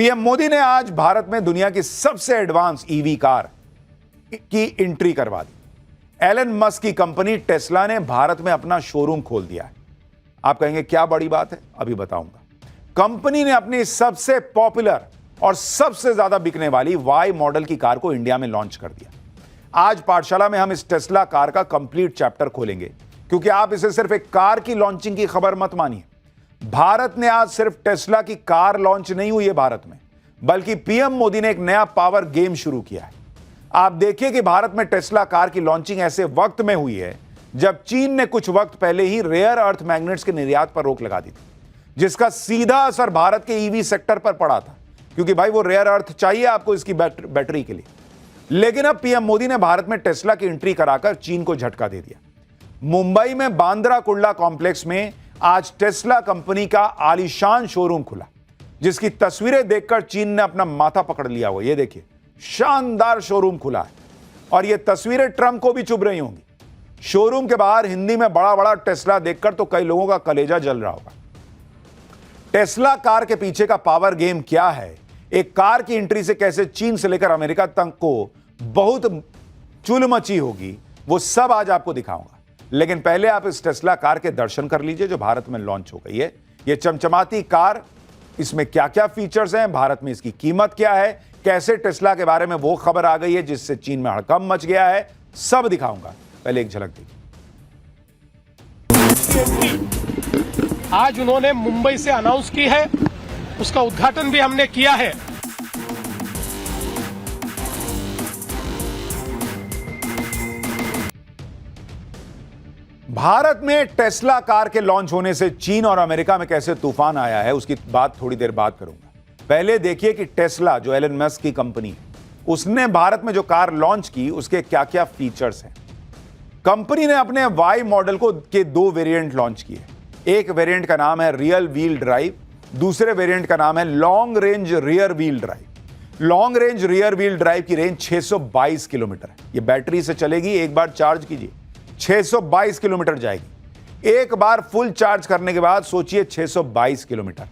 PM Modi ने आज भारत में दुनिया की सबसे एडवांस ईवी कार की एंट्री करवा दी। एलन मस्क की कंपनी टेस्ला ने भारत में अपना शोरूम खोल दिया है। आप कहेंगे क्या बड़ी बात है, अभी बताऊंगा। कंपनी ने अपनी सबसे पॉपुलर और सबसे ज्यादा बिकने वाली वाई मॉडल की कार को इंडिया में लॉन्च कर दिया। आज पाठशाला में हम इस टेस्ला कार का कंप्लीट चैप्टर खोलेंगे, क्योंकि आप इसे सिर्फ एक कार की लॉन्चिंग की खबर मत मानिए। भारत ने आज सिर्फ टेस्ला की कार लॉन्च नहीं हुई है भारत में, बल्कि पीएम मोदी ने एक नया पावर गेम शुरू किया है। आप देखिए कि भारत में टेस्ला कार की लॉन्चिंग ऐसे वक्त में हुई है जब चीन ने कुछ वक्त पहले ही रेयर अर्थ मैग्नेट्स के निर्यात पर रोक लगा दी थी, जिसका सीधा असर भारत के ईवी सेक्टर पर पड़ा था, क्योंकि भाई वो रेयर अर्थ चाहिए आपको इसकी बैटरी के लिए। लेकिन अब पीएम मोदी ने भारत में टेस्ला की एंट्री कराकर चीन को झटका दे दिया। मुंबई में बांद्रा कुर्ला कॉम्प्लेक्स में आज टेस्ला कंपनी का आलीशान शोरूम खुला, जिसकी तस्वीरें देखकर चीन ने अपना माथा पकड़ लिया हुआ। ये देखिए, शानदार शोरूम खुला है और ये तस्वीरें ट्रंप को भी चुभ रही होंगी। शोरूम के बाहर हिंदी में बड़ा बड़ा टेस्ला देखकर तो कई लोगों का कलेजा जल रहा होगा। टेस्ला कार के पीछे का पावर गेम क्या है, एक कार की एंट्री से कैसे चीन से लेकर अमेरिका तक को बहुत चुल मची होगी, वो सब आज आपको दिखाऊंगा। लेकिन पहले आप इस टेस्ला कार के दर्शन कर लीजिए जो भारत में लॉन्च हो गई है। ये चमचमाती कार, इसमें क्या क्या फीचर्स हैं, भारत में इसकी कीमत क्या है, कैसे टेस्ला के बारे में वो खबर आ गई है जिससे चीन में हड़कंप मच गया है, सब दिखाऊंगा। पहले एक झलक देखिए। आज उन्होंने मुंबई से अनाउंस की है, उसका उद्घाटन भी हमने किया है। भारत में टेस्ला कार के लॉन्च होने से चीन और अमेरिका में कैसे तूफान आया है, उसकी बात थोड़ी देर बाद करूंगा। पहले देखिए कि टेस्ला, जो एलन मस्क की कंपनी है, उसने भारत में जो कार लॉन्च की उसके क्या क्या फीचर्स हैं। कंपनी ने अपने वाई मॉडल के दो वेरिएंट लॉन्च किए। एक वेरिएंट का नाम है रियल व्हील ड्राइव, दूसरे वेरिएंट का नाम है long range rear wheel drive. Long range rear wheel drive की रेंज 622 किलोमीटर है। ये बैटरी से चलेगी, एक बार चार्ज कीजिए 622 किलोमीटर जाएगी। एक बार फुल चार्ज करने के बाद सोचिए 622 किलोमीटर,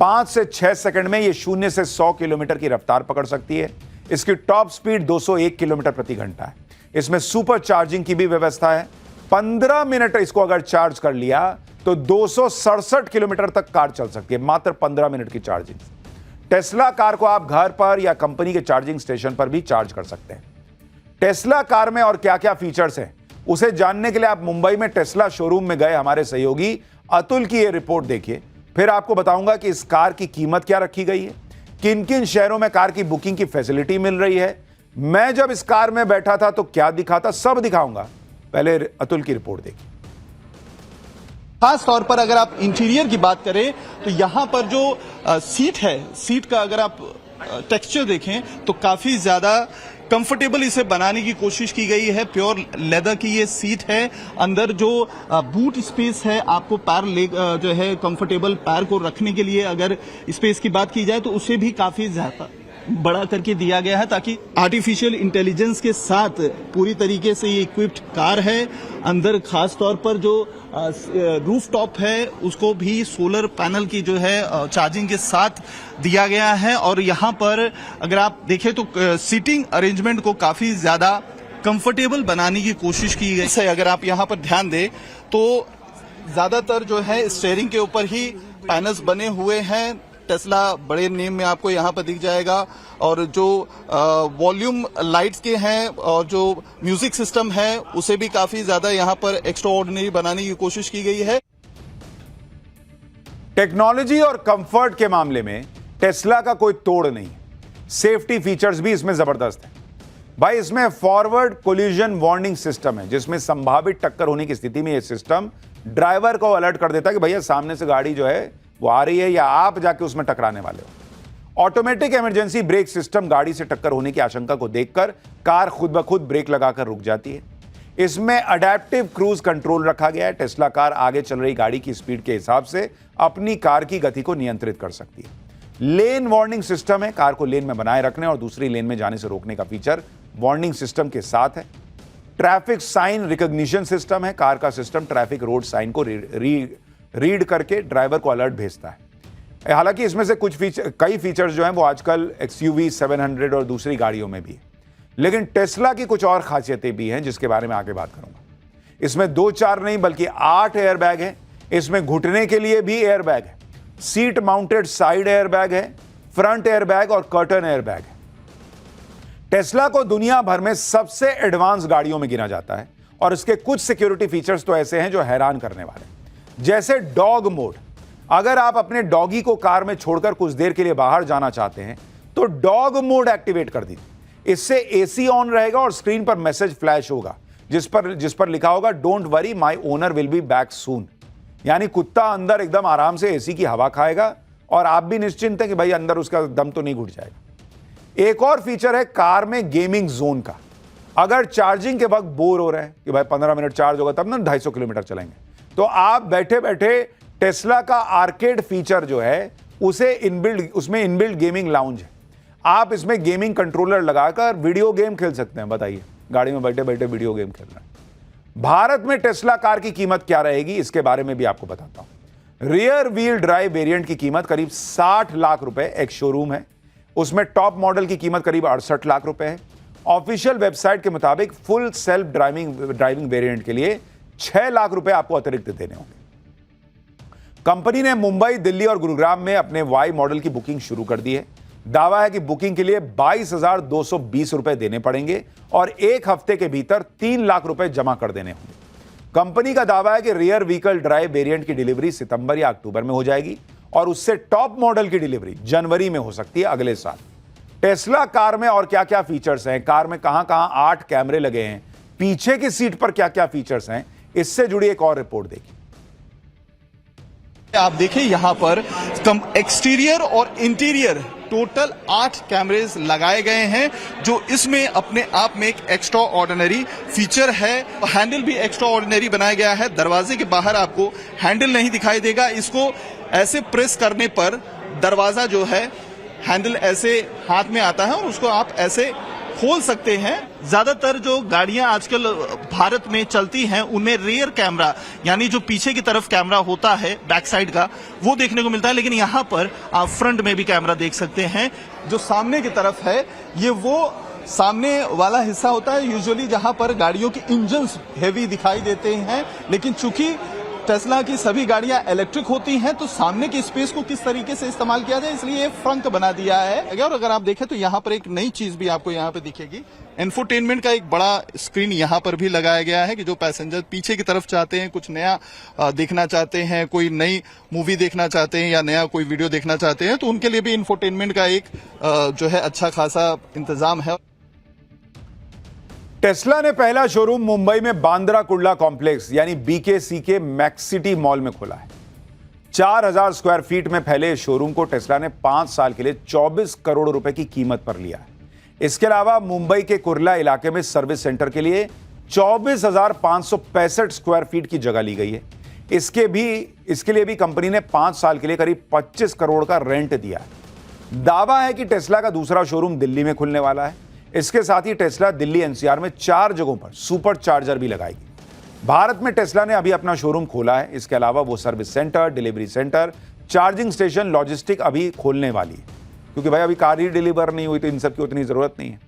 5 से 6 सेकंड में ये 0 से 100 किलोमीटर की रफ्तार पकड़ सकती है। इसकी टॉप स्पीड 201 किलोमीटर प्रति घंटा है। इसमें सुपर चार्जिंग की भी व्यवस्था है। 15 मिनट इसको अगर चार्ज कर लिया तो 267 किलोमीटर तक कार चल सकती है, मात्र 15 मिनट की चार्जिंग। टेस्ला कार को आप घर पर या कंपनी के चार्जिंग स्टेशन पर भी चार्ज कर सकते हैं। टेस्ला कार में और क्या क्या फीचर्स हैं, उसे जानने के लिए आप मुंबई में टेस्ला शोरूम में गए हमारे सहयोगी अतुल की यह रिपोर्ट देखिए। फिर आपको बताऊंगा कि इस कार की कीमत क्या रखी गई है, किन किन शहरों में कार की बुकिंग की फैसिलिटी मिल रही है, मैं जब इस कार में बैठा था तो क्या दिखा था, सब दिखाऊंगा। पहले अतुल की रिपोर्ट देखिए। खास तौर पर अगर आप इंटीरियर की बात करें तो यहां पर जो सीट है, सीट का अगर आप टेक्सचर देखें तो काफी ज्यादा कंफर्टेबल इसे बनाने की कोशिश की गई है। प्योर लेदर की ये सीट है। अंदर जो बूट स्पेस है, आपको पैर जो है कंफर्टेबल पैर को रखने के लिए अगर स्पेस की बात की जाए तो उसे भी काफी ज्यादा बड़ा करके दिया गया है, ताकि आर्टिफिशियल इंटेलिजेंस के साथ पूरी तरीके से ये इक्विप्ड कार है। अंदर खास तौर पर जो रूफ टॉप है उसको भी सोलर पैनल की जो है चार्जिंग के साथ दिया गया है। और यहाँ पर अगर आप देखें तो सीटिंग अरेंजमेंट को काफी ज्यादा कंफर्टेबल बनाने की कोशिश की गई है। अगर आप यहाँ पर ध्यान दें तो ज्यादातर जो है स्टीयरिंग के ऊपर ही पैनल्स बने हुए हैं। टेस्ला बड़े नेम में आपको यहाँ पर दिख जाएगा। और जो वॉल्यूम लाइट्स के हैं और जो म्यूजिक सिस्टम है उसे भी काफी ज्यादा यहाँ पर एक्स्ट्रा ऑर्डिनरी बनाने की कोशिश की गई है। टेक्नोलॉजी और कंफर्ट के मामले में टेस्ला का कोई तोड़ नहीं। सेफ्टी फीचर्स भी इसमें जबरदस्त है भाई। इसमें फॉरवर्ड कोलिजन वार्निंग सिस्टम है, जिसमें संभावित टक्कर होने की स्थिति में यह सिस्टम ड्राइवर को अलर्ट कर देता है कि भैया सामने से गाड़ी जो है वो आ रही है या आप जाके उसमें टकराने वाले हो। ऑटोमेटिक इमरजेंसी ब्रेक सिस्टम गाड़ी से टक्कर होने की आशंका को देखकर कार खुद ब खुद ब्रेक लगाकर रुक जाती है। इसमें अडैप्टिव क्रूज कंट्रोल रखा गया है। टेस्ला कार आगे चल रही गाड़ी की स्पीड के हिसाब से अपनी कार की गति को नियंत्रित कर सकती है। लेन वार्निंग सिस्टम है, कार को लेन में बनाए रखने और दूसरी लेन में जाने से रोकने का फीचर वार्निंग सिस्टम के साथ है। ट्रैफिक साइन रिकॉग्निशन सिस्टम है। कार का सिस्टम ट्रैफिक रोड साइन को रीड करके ड्राइवर को अलर्ट भेजता है। हालांकि इसमें से कई फीचर्स जो हैं वो आजकल XUV 700 और दूसरी गाड़ियों में भी है, लेकिन टेस्ला की कुछ और खासियतें भी हैं जिसके बारे में आगे बात करूंगा। इसमें 2-4 नहीं बल्कि 8 एयरबैग है। इसमें घुटने के लिए भी एयरबैग है, सीट माउंटेड साइड एयरबैग है, फ्रंट एयरबैग और कर्टन एयरबैग है। टेस्ला को दुनिया भर में सबसे एडवांस गाड़ियों में गिना जाता है और इसके कुछ सिक्योरिटी फीचर्स तो ऐसे हैं जो हैरान करने वाले, जैसे डॉग मोड। अगर आप अपने डॉगी को कार में छोड़कर कुछ देर के लिए बाहर जाना चाहते हैं तो डॉग मोड एक्टिवेट कर दीजिए। इससे एसी ऑन रहेगा और स्क्रीन पर मैसेज फ्लैश होगा जिस पर लिखा होगा don't worry my owner will be back soon. यानी कुत्ता अंदर एकदम आराम से एसी की हवा खाएगा और आप भी निश्चिंत हैं कि भाई अंदर उसका दम तो नहीं घुट जाएगा। एक और फीचर है कार में गेमिंग जोन का। अगर चार्जिंग के वक्त बोर हो रहे हैं कि भाई 15 मिनट चार्ज होगा तब ना 250 किलोमीटर चलेंगे, तो आप बैठे बैठे टेस्ला का आर्केड फीचर जो है उसमें इनबिल्ट गेमिंग लाउंज है। आप इसमें गेमिंग कंट्रोलर लगाकर वीडियो गेम खेल सकते हैं। बताइए, गाड़ी में बैठे बैठे वीडियो गेम खेल रहे हैं। भारत में टेस्ला कार की कीमत क्या रहेगी इसके बारे में भी आपको बताता हूं। रियर व्हील ड्राइव वेरिएंट की कीमत करीब 60 लाख रुपए एक शोरूम है, उसमें टॉप मॉडल की कीमत करीब 68 लाख रुपए है। ऑफिशियल वेबसाइट के मुताबिक फुल सेल्फ ड्राइविंग वेरिएंट के लिए 6 लाख रुपए आपको अतिरिक्त देने होंगे। कंपनी ने मुंबई, दिल्ली और गुरुग्राम में अपने वाई मॉडल की बुकिंग शुरू कर दी है। दावा है कि बुकिंग के लिए 22,220 रुपए देने पड़ेंगे और एक हफ्ते के भीतर 3 लाख रुपए जमा कर देने होंगे। कंपनी का दावा है कि रियर व्हीकल ड्राइव वेरिएंट की डिलीवरी सितंबर या अक्टूबर में हो जाएगी और उससे टॉप मॉडल की डिलीवरी जनवरी में हो सकती है अगले साल। टेस्ला कार में और क्या क्या फीचर्स हैं, कार में कहां-कहां 8 कैमरे लगे हैं, पीछे की सीट पर क्या क्या फीचर्स हैं, इससे जुड़ी एक और रिपोर्ट देखिए। आप देखिए यहां पर एक्सटीरियर और इंटीरियर टोटल 8 कैमरेज लगाए गए हैं, जो इसमें अपने आप में एक एक्स्ट्रा ऑर्डिनरी फीचर है। हैंडल भी एक्स्ट्रा ऑर्डिनरी बनाया गया है। दरवाजे के बाहर आपको हैंडल नहीं दिखाई देगा। इसको ऐसे प्रेस करने पर दरवाजा जो है हैंडल ऐसे हाथ में आता है और उसको आप ऐसे खोल सकते हैं। ज्यादातर जो गाड़ियां आजकल भारत में चलती हैं उनमें रियर कैमरा यानी जो पीछे की तरफ कैमरा होता है बैक साइड का वो देखने को मिलता है, लेकिन यहां पर आप फ्रंट में भी कैमरा देख सकते हैं। जो सामने की तरफ है ये वो सामने वाला हिस्सा होता है यूजुअली जहां पर गाड़ियों की इंजन्स हेवी दिखाई देते हैं, लेकिन चूंकि टेस्ला की सभी गाड़ियां इलेक्ट्रिक होती हैं तो सामने की स्पेस को किस तरीके से इस्तेमाल किया जाए इसलिए ये फ्रंट बना दिया है। और अगर आप देखें तो यहाँ पर एक नई चीज भी आपको यहाँ पे दिखेगी। इंफोटेनमेंट का एक बड़ा स्क्रीन यहाँ पर भी लगाया गया है कि जो पैसेंजर पीछे की तरफ चाहते हैं, कुछ नया देखना चाहते हैं, कोई नई मूवी देखना चाहते हैं या नया कोई वीडियो देखना चाहते हैं तो उनके लिए भी इंफोटेनमेंट का एक जो है अच्छा खासा इंतजाम है। टेस्ला ने पहला शोरूम मुंबई में बांद्रा कुर्ला कॉम्प्लेक्स यानी BKCK मैक्सिटी मॉल में खोला है। 4000 स्क्वायर फीट में फैले इस शोरूम को टेस्ला ने 5 साल के लिए 24 करोड़ रुपए की कीमत पर लिया है। इसके अलावा मुंबई के कुर्ला इलाके में सर्विस सेंटर के लिए 24,565 स्क्वायर फीट की जगह ली गई है। इसके लिए भी कंपनी ने 5 साल के लिए करीब 25 करोड़ का रेंट दिया है। दावा है कि टेस्ला का दूसरा शोरूम दिल्ली में खुलने वाला है। इसके साथ ही टेस्ला दिल्ली NCR में 4 जगहों पर सुपर चार्जर भी लगाएगी। भारत में टेस्ला ने अभी अपना शोरूम खोला है। इसके अलावा वो service centre, delivery centre, charging station, logistic अभी खोलने वाली है, क्योंकि भाई अभी कार ही डिलीवर नहीं हुई तो इन सब की उतनी जरूरत नहीं है।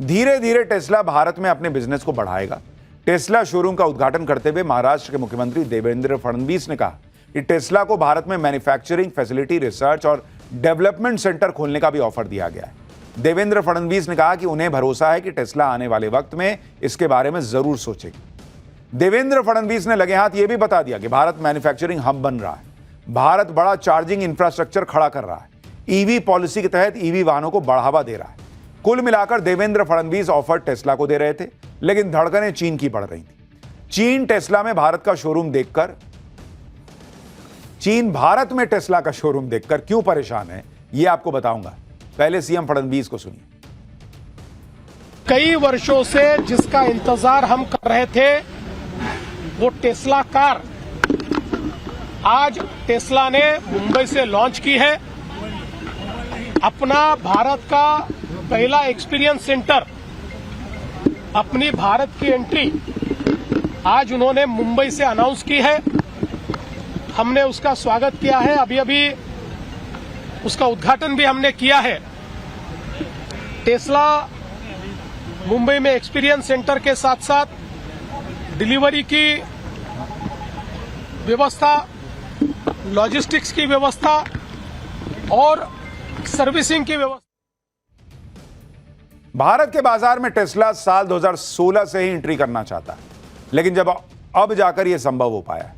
धीरे धीरे टेस्ला भारत में अपने बिजनेस को बढ़ाएगा। टेस्ला शोरूम का उद्घाटन करते हुए महाराष्ट्र के मुख्यमंत्री देवेंद्र फडणवीस ने कहा कि टेस्ला को भारत में मैन्युफैक्चरिंग फैसिलिटी, रिसर्च और डेवलपमेंट सेंटर खोलने का भी ऑफर दिया गया है। देवेंद्र फडणवीस ने कहा कि उन्हें भरोसा है कि टेस्ला आने वाले वक्त में इसके बारे में जरूर सोचेगी। देवेंद्र फडणवीस ने लगे हाथ यह भी बता दिया कि भारत मैन्युफैक्चरिंग हब बन रहा है। भारत बड़ा चार्जिंग इंफ्रास्ट्रक्चर खड़ा कर रहा है। ईवी पॉलिसी के तहत ईवी वाहनों को बढ़ावा दे रहा है। कुल मिलाकर देवेंद्र फडणवीस ऑफर टेस्ला को दे रहे थे, लेकिन धड़कनें चीन की बढ़ रही थी। चीन भारत में टेस्ला का शोरूम देखकर क्यों परेशान है, यह आपको बताऊंगा। पहले सीएम फडणवीस को सुनिए। कई वर्षों से जिसका इंतजार हम कर रहे थे वो टेस्ला कार आज टेस्ला ने मुंबई से लॉन्च की है। अपना भारत का पहला एक्सपीरियंस सेंटर, अपनी भारत की एंट्री आज उन्होंने मुंबई से अनाउंस की है। हमने उसका स्वागत किया है। अभी अभी उसका उद्घाटन भी हमने किया है। टेस्ला मुंबई में एक्सपीरियंस सेंटर के साथ साथ डिलीवरी की व्यवस्था, लॉजिस्टिक्स की व्यवस्था और सर्विसिंग की व्यवस्था। भारत के बाजार में टेस्ला साल 2016 से ही एंट्री करना चाहता है, लेकिन जब अब जाकर यह संभव हो पाया।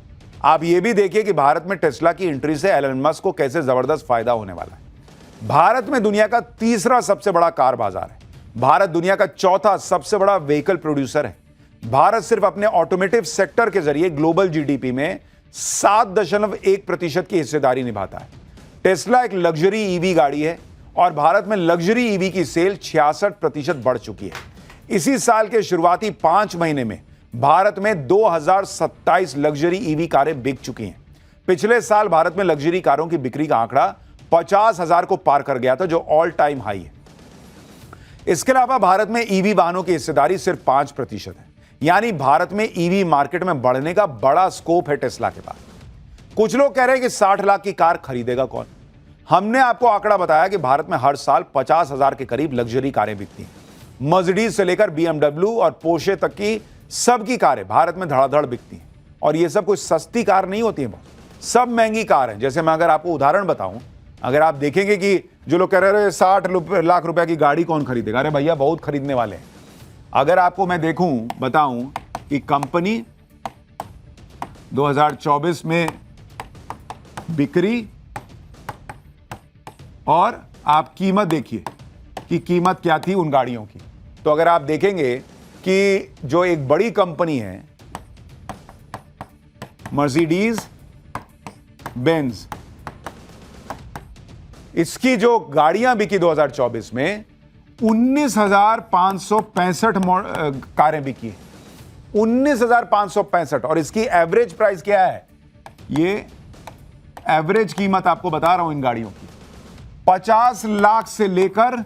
आप यह भी देखिए कि भारत में टेस्ला की एंट्री से एलन मस्क को कैसे जबरदस्त फायदा होने वाला है। भारत में दुनिया का तीसरा सबसे बड़ा कार बाजार है। भारत दुनिया का चौथा सबसे बड़ा व्हीकल प्रोड्यूसर है। भारत सिर्फ अपने ऑटोमोटिव सेक्टर के जरिए ग्लोबल जीडीपी में 7.1% की हिस्सेदारी निभाता है। टेस्ला एक लग्जरी ईवी गाड़ी है और भारत में लग्जरी ईवी की सेल 66% बढ़ चुकी है। इसी साल के शुरुआती 5 महीने में भारत में 2027 लग्जरी ईवी कारें बिक चुकी हैं। पिछले साल भारत में लग्जरी कारों की बिक्री का आंकड़ा 50,000 को पार कर गया था, जो ऑल टाइम हाई है। इसके अलावा भारत में ईवी वाहनों की हिस्सेदारी सिर्फ 5% है, यानी भारत में ईवी मार्केट में बढ़ने का बड़ा स्कोप है टेस्ला के पास। कुछ लोग कह रहे हैं कि 60 लाख की कार खरीदेगा कौन। हमने आपको आंकड़ा बताया कि भारत में हर साल 50,000 के करीब लग्जरी कारें बिकती हैं। मर्सिडीज से लेकर BMW और पोर्शे तक की सबकी कारें भारत में धड़ाधड़ बिकती हैं। और ये सब कोई सस्ती कार नहीं होती है, सब महंगी कार हैं। जैसे मैं अगर आपको उदाहरण बताऊं, अगर आप देखेंगे कि जो लोग कह रहे हैं 60 लाख रुपए की गाड़ी कौन खरीदेगा, अरे भैया बहुत खरीदने वाले हैं। अगर आपको मैं बताऊं कि कंपनी 2024 में बिक्री और आप कीमत देखिए कि कीमत क्या थी उन गाड़ियों की, तो अगर आप देखेंगे कि जो एक बड़ी कंपनी है मर्सिडीज बेंज, इसकी जो गाड़ियां बिकी 2024 में 19,565 कारें बिकी, 19,565। और इसकी एवरेज प्राइस क्या है, ये एवरेज कीमत आपको बता रहा हूं इन गाड़ियों की, 50 लाख से लेकर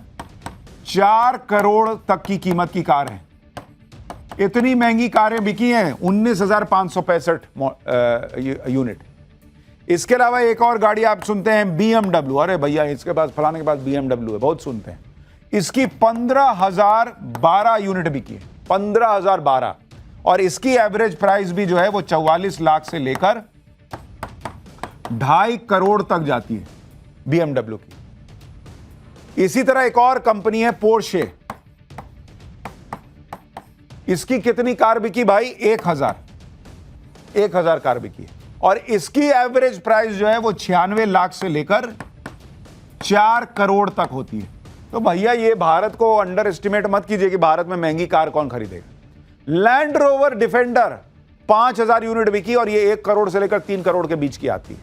4 करोड़ तक की कीमत की कार है। इतनी महंगी कारें बिकी हैं, 19,565 यूनिट। इसके अलावा एक और गाड़ी आप सुनते हैं BMW, अरे भैया इसके पास फलाने के पास BMW है, बहुत सुनते हैं। इसकी 15,012 यूनिट बिकी है, 15,012। और इसकी एवरेज प्राइस भी जो है वो 44 लाख से लेकर 2.5 करोड़ तक जाती है BMW की। इसी तरह एक और कंपनी है पोर्शे, इसकी कितनी कार बिकी भाई, 1,000 कार बिकी है। और इसकी एवरेज प्राइस जो है वो 96 लाख से लेकर 4 करोड़ तक होती है। तो भैया ये भारत को अंडर एस्टिमेट मत कीजिए कि भारत में महंगी कार कौन खरीदेगा। लैंड रोवर डिफेंडर 5,000 यूनिट बिकी और ये 1 करोड़ से लेकर 3 करोड़ के बीच की आती है।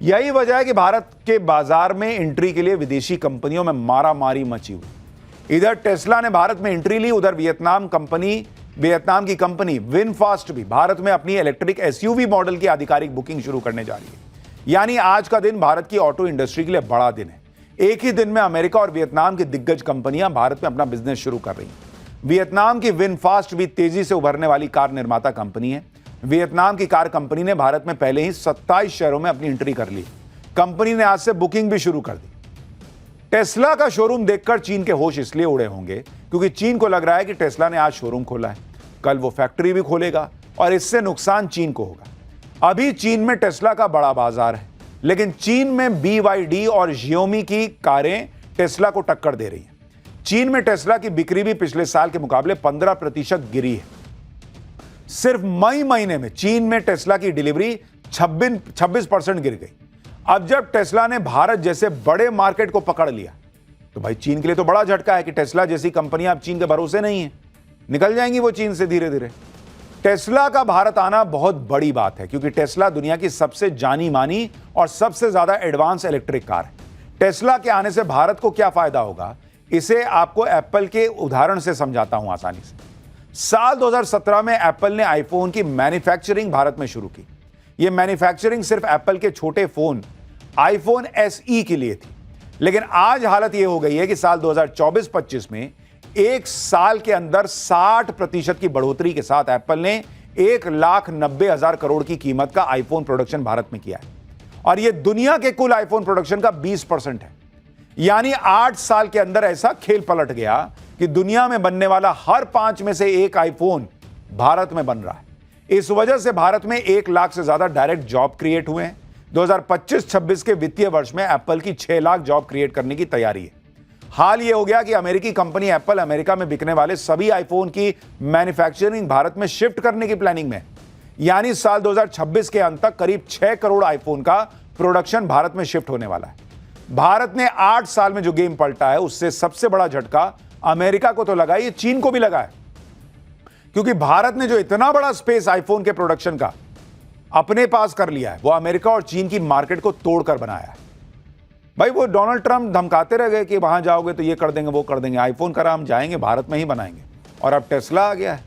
यही वजह है कि भारत के बाजार में एंट्री के लिए विदेशी कंपनियों में मारामारी मची हुई। इधर टेस्ला ने भारत में एंट्री ली, उधर वियतनाम की कंपनी विनफास्ट भी भारत में अपनी इलेक्ट्रिक एसयूवी मॉडल की आधिकारिक बुकिंग शुरू करने जा रही है। यानी आज का दिन भारत की ऑटो इंडस्ट्री के लिए बड़ा दिन है। एक ही दिन में अमेरिका और वियतनाम की दिग्गज कंपनियां भारत में अपना बिजनेस शुरू कर रही हैं। वियतनाम की विनफास्ट भी तेजी से उभरने वाली कार निर्माता कंपनी है। वियतनाम की कार कंपनी ने भारत में पहले ही 27 शहरों में अपनी एंट्री कर ली। कंपनी ने आज से बुकिंग भी शुरू कर दी। टेस्ला का शोरूम देखकर चीन के होश इसलिए उड़े होंगे क्योंकि चीन को लग रहा है कि टेस्ला ने आज शोरूम खोला है, कल वो फैक्ट्री भी खोलेगा और इससे नुकसान चीन को होगा। अभी चीन में टेस्ला का बड़ा बाजार है, लेकिन चीन में BYD और Xiaomi की कारें टेस्ला को टक्कर दे रही हैं। चीन में टेस्ला की बिक्री भी पिछले साल के मुकाबले 15% गिरी है। सिर्फ मई महीने में चीन में टेस्ला की डिलीवरी 26% गिर गई। अब जब टेस्ला ने भारत जैसे बड़े मार्केट को पकड़ लिया तो भाई चीन के लिए तो बड़ा झटका है कि टेस्ला जैसी कंपनियां अब चीन के भरोसे नहीं है, निकल जाएंगी वो चीन से धीरे धीरे। टेस्ला का भारत आना बहुत बड़ी बात है क्योंकि टेस्ला दुनिया की सबसे जानी मानी और सबसे ज्यादा एडवांस इलेक्ट्रिक कार है। टेस्ला के आने से भारत को क्या फायदा होगा, इसे आपको एप्पल के उदाहरण से समझाता हूं आसानी से। साल 2017 में एप्पल ने आईफोन की मैन्युफैक्चरिंग भारत में शुरू की। यह मैन्युफैक्चरिंग सिर्फ एप्पल के छोटे फोन आईफोन SE के लिए थी, लेकिन आज हालत यह हो गई है कि साल 2024-25 में एक साल के अंदर 60% की बढ़ोतरी के साथ एप्पल ने 1,90,000 करोड़ की कीमत का आईफोन प्रोडक्शन भारत में किया है। और यह दुनिया के कुल आईफोन प्रोडक्शन का 20% है। यानी 8 साल के अंदर ऐसा खेल पलट गया कि दुनिया में बनने वाला हर 5 में से एक आईफोन भारत में बन रहा है। इस वजह से भारत में 1 लाख से ज्यादा डायरेक्ट जॉब क्रिएट हुए हैं। 2025-26 के वित्तीय वर्ष में एप्पल की 6 लाख जॉब क्रिएट करने की तैयारी है। हाल यह हो गया कि अमेरिकी कंपनी एप्पल अमेरिका में बिकने वाले सभी आईफोन की मैन्युफैक्चरिंग भारत में शिफ्ट करने की प्लानिंग में, यानी साल 2026 के अंत तक करीब 6 करोड़ आईफोन का प्रोडक्शन भारत में शिफ्ट होने वाला है। भारत ने 8 साल में जो गेम पलटा है, उससे सबसे बड़ा झटका अमेरिका को तो लगा, ये चीन को भी लगा है, क्योंकि भारत ने जो इतना बड़ा स्पेस आईफोन के प्रोडक्शन का अपने पास कर लिया है, वो अमेरिका और चीन की मार्केट को तोड़कर बनाया है। भाई वो डोनाल्ड ट्रंप धमकाते रह गए कि वहां जाओगे तो ये कर देंगे वो कर देंगे, आईफोन का हम जाएंगे भारत में ही बनाएंगे, और अब टेस्ला आ गया है।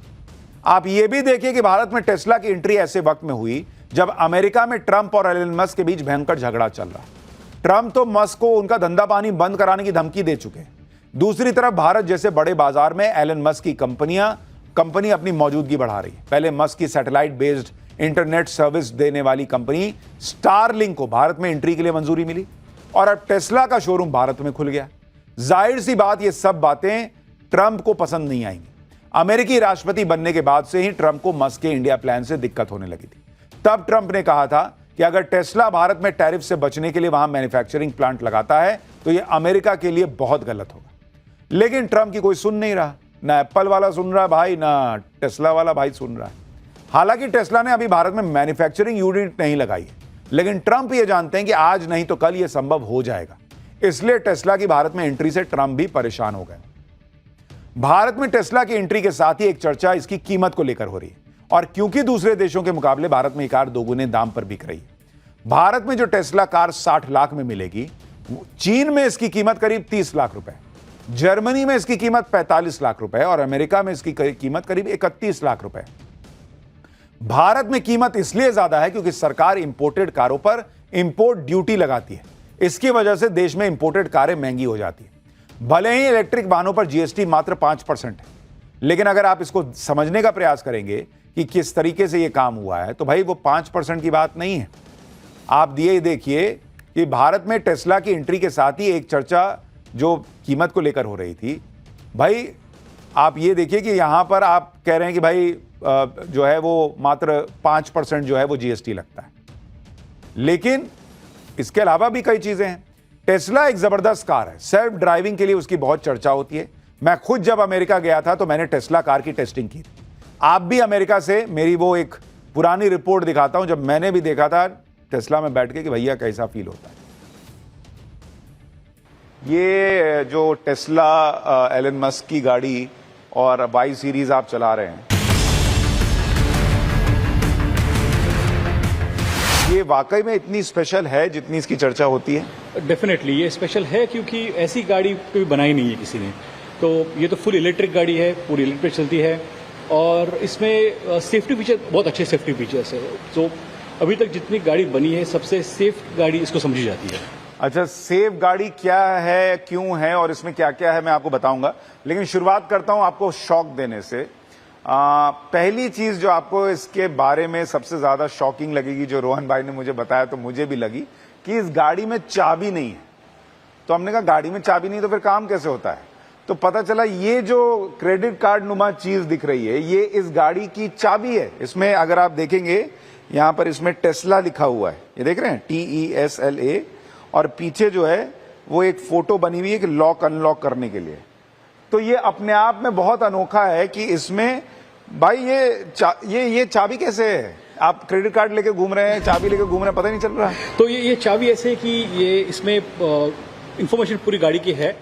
आप ये भी देखिए कि भारत में टेस्ला की एंट्री ऐसे वक्त में हुई जब अमेरिका में ट्रंप और एलन मस्क के बीच भयंकर झगड़ा चल रहा है। ट्रंप तो मस्क को उनका धंधा पानी बंद कराने की धमकी दे चुके हैं। दूसरी तरफ भारत जैसे बड़े बाजार में एलन मस्क की कंपनी अपनी मौजूदगी बढ़ा रही है। पहले मस्क की सैटेलाइट बेस्ड इंटरनेट सर्विस देने वाली कंपनी स्टारलिंक को भारत में एंट्री के लिए मंजूरी मिली, और अब टेस्ला का शोरूम भारत में खुल गया। जाहिर सी बात, ये सब बातें ट्रंप को पसंद नहीं आएंगी। अमेरिकी राष्ट्रपति बनने के बाद से ही ट्रंप को मस्क के इंडिया प्लान से दिक्कत होने लगी थी। तब ट्रंप ने कहा था कि अगर टेस्ला भारत में टैरिफ से बचने के लिए वहां मैन्युफैक्चरिंग प्लांट लगाता है तो यह अमेरिका के लिए बहुत गलत होगा। लेकिन ट्रंप की कोई सुन नहीं रहा, ना एप्पल वाला सुन रहा भाई, ना टेस्ला वाला भाई सुन रहा है। हालांकि टेस्ला ने अभी भारत में मैन्युफैक्चरिंग यूनिट नहीं लगाई है, लेकिन ट्रंप ये जानते हैं कि आज नहीं तो कल यह संभव हो जाएगा। इसलिए टेस्ला की भारत में एंट्री से ट्रंप भी परेशान हो गए। भारत में टेस्ला की एंट्री के साथ ही एक चर्चा इसकी कीमत को लेकर हो रही है, और क्योंकि दूसरे देशों के मुकाबले भारत में ये कार दोगुने दाम पर बिक रही है। भारत में जो टेस्ला कार 60 लाख में मिलेगी, चीन में इसकी कीमत करीब 30 लाख रुपए, जर्मनी में इसकी कीमत 45 लाख रुपए और अमेरिका में इसकी कीमत करीब 31 लाख रुपए। भारत में कीमत इसलिए ज्यादा है क्योंकि सरकार इंपोर्टेड कारों पर इंपोर्ट ड्यूटी लगाती है। इसकी वजह से देश में इंपोर्टेड कारें महंगी हो जाती है। भले ही इलेक्ट्रिक वाहनों पर जीएसटी मात्र 5% है, लेकिन अगर आप इसको समझने का प्रयास करेंगे कि किस तरीके से यह काम हुआ है, तो भाई वो 5% की बात नहीं है। आप ये देखिए कि भारत में टेस्ला की एंट्री के साथ ही एक चर्चा जो कीमत को लेकर हो रही थी, भाई आप ये देखिए कि यहां पर आप कह रहे हैं कि भाई जो है वो मात्र 5% जो है वो जीएसटी लगता है, लेकिन इसके अलावा भी कई चीजें हैं। टेस्ला एक जबरदस्त कार है, सेल्फ ड्राइविंग के लिए उसकी बहुत चर्चा होती है। मैं खुद जब अमेरिका गया था तो मैंने टेस्ला कार की टेस्टिंग की थी। आप भी अमेरिका से मेरी वो एक पुरानी रिपोर्ट दिखाता हूं जब मैंने भी देखा था टेस्ला में बैठ के कि भैया कैसा फील होता है। ये जो टेस्ला एलन मस्क की गाड़ी और वाई सीरीज आप चला रहे हैं, ये वाकई में इतनी स्पेशल है जितनी इसकी चर्चा होती है? डेफिनेटली ये स्पेशल है, क्योंकि ऐसी गाड़ी कभी बनाई नहीं है किसी ने। तो ये तो फुल इलेक्ट्रिक गाड़ी है, पूरी इलेक्ट्रिक चलती है, और इसमें सेफ्टी फीचर बहुत अच्छे सेफ्टी फीचर्स है। तो अभी तक जितनी गाड़ी बनी है सबसे सेफ गाड़ी इसको समझी जाती है। अच्छा, सेफ गाड़ी क्या है, क्यों है और इसमें क्या क्या है मैं आपको बताऊंगा, लेकिन शुरुआत करता हूं आपको शॉक देने से। पहली चीज जो आपको इसके बारे में सबसे ज्यादा शॉकिंग लगेगी, जो रोहन भाई ने मुझे बताया तो मुझे भी लगी, कि इस गाड़ी में चाबी नहीं है। तो हमने कहा गाड़ी में चाबी नहीं तो फिर काम कैसे होता है? तो पता चला ये जो क्रेडिट कार्ड नुमा चीज दिख रही है ये इस गाड़ी की चाबी है। इसमें अगर आप देखेंगे यहां पर इसमें टेस्ला लिखा हुआ है, ये देख रहे हैं TESLA, और पीछे जो है वो एक फोटो बनी हुई है कि लॉक अनलॉक करने के लिए। तो ये अपने आप में बहुत अनोखा है कि इसमें भाई ये चाबी कैसे है? आप क्रेडिट कार्ड लेके घूम रहे हैं, चाबी लेके घूम रहे हैं, पता ही नहीं चल रहा है। तो ये चाबी ऐसे है कि ये इसमें इंफॉर्मेशन पूरी गाड़ी की है,